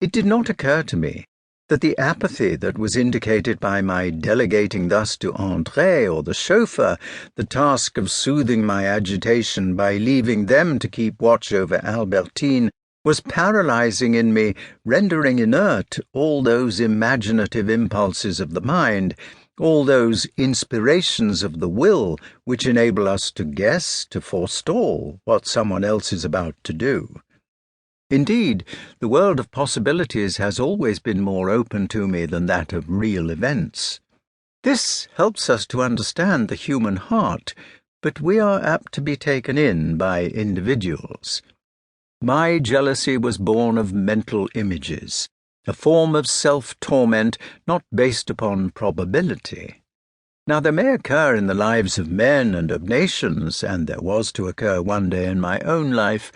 It did not occur to me that the apathy that was indicated by my delegating thus to André or the chauffeur the task of soothing my agitation by leaving them to keep watch over Albertine was paralyzing in me, rendering inert all those imaginative impulses of the mind, all those inspirations of the will which enable us to guess, to forestall what someone else is about to do. Indeed, the world of possibilities has always been more open to me than that of real events. This helps us to understand the human heart, but we are apt to be taken in by individuals. My jealousy was born of mental images, a form of self-torment not based upon probability. Now, there may occur in the lives of men and of nations, and there was to occur one day in my own life,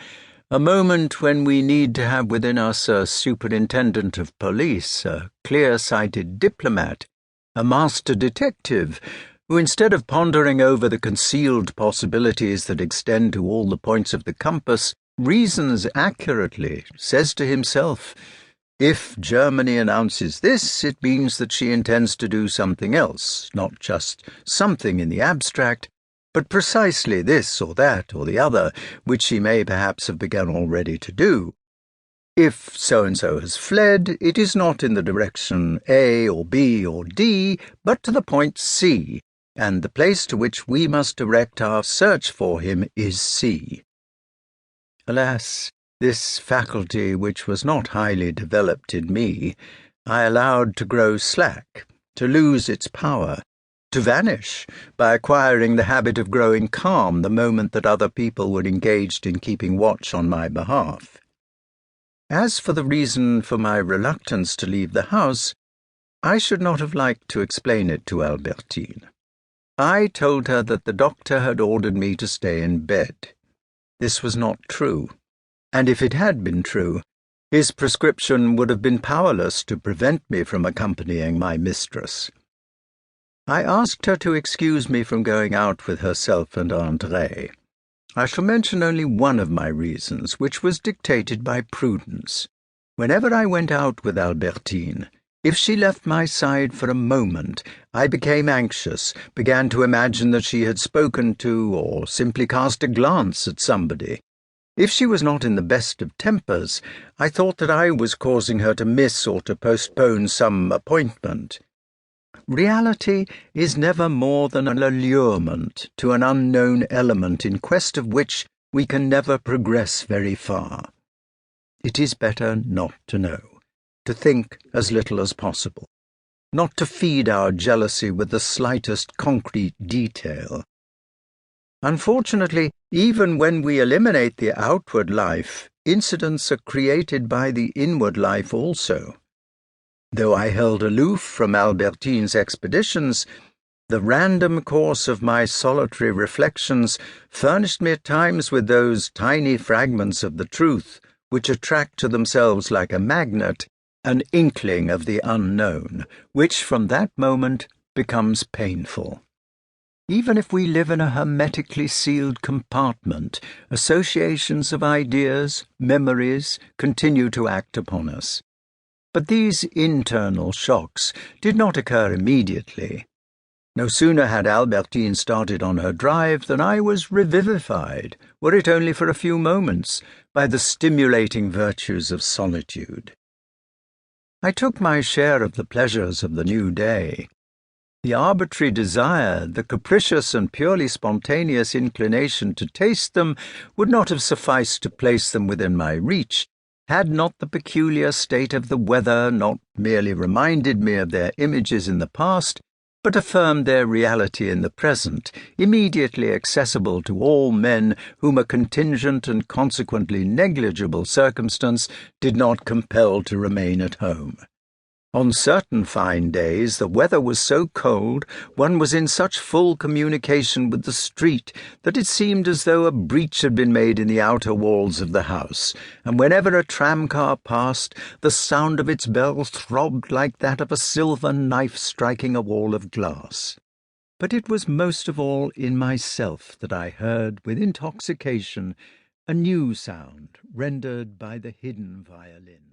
a moment when we need to have within us a superintendent of police, a clear-sighted diplomat, a master detective, who instead of pondering over the concealed possibilities that extend to all the points of the compass, reasons accurately, says to himself, if Germany announces this, it means that she intends to do something else, not just something in the abstract, but precisely this or that or the other, which she may perhaps have begun already to do. If so-and-so has fled, it is not in the direction A or B or D, but to the point C, and the place to which we must direct our search for him is C. Alas, this faculty, which was not highly developed in me, I allowed to grow slack, to lose its power, to vanish by acquiring the habit of growing calm the moment that other people were engaged in keeping watch on my behalf. As for the reason for my reluctance to leave the house, I should not have liked to explain it to Albertine. I told her that the doctor had ordered me to stay in bed. This was not true, and if it had been true, his prescription would have been powerless to prevent me from accompanying my mistress. I asked her to excuse me from going out with herself and André. I shall mention only one of my reasons, which was dictated by prudence. Whenever I went out with Albertine, if she left my side for a moment, I became anxious, began to imagine that she had spoken to or simply cast a glance at somebody. If she was not in the best of tempers, I thought that I was causing her to miss or to postpone some appointment. Reality is never more than an allurement to an unknown element in quest of which we can never progress very far. It is better not to know, to think as little as possible, not to feed our jealousy with the slightest concrete detail. Unfortunately, even when we eliminate the outward life, incidents are created by the inward life also. Though I held aloof from Albertine's expeditions, the random course of my solitary reflections furnished me at times with those tiny fragments of the truth which attract to themselves like a magnet an inkling of the unknown, which from that moment becomes painful. Even if we live in a hermetically sealed compartment, associations of ideas, memories, continue to act upon us. But these internal shocks did not occur immediately. No sooner had Albertine started on her drive than I was revivified, were it only for a few moments, by the stimulating virtues of solitude. I took my share of the pleasures of the new day. The arbitrary desire, the capricious and purely spontaneous inclination to taste them would not have sufficed to place them within my reach, had not the peculiar state of the weather not merely reminded me of their images in the past, but affirmed their reality in the present, immediately accessible to all men whom a contingent and consequently negligible circumstance did not compel to remain at home. On certain fine days the weather was so cold, one was in such full communication with the street, that it seemed as though a breach had been made in the outer walls of the house, and whenever a tram-car passed, the sound of its bell throbbed like that of a silver knife striking a wall of glass. But it was most of all in myself that I heard, with intoxication, a new sound rendered by the hidden violin.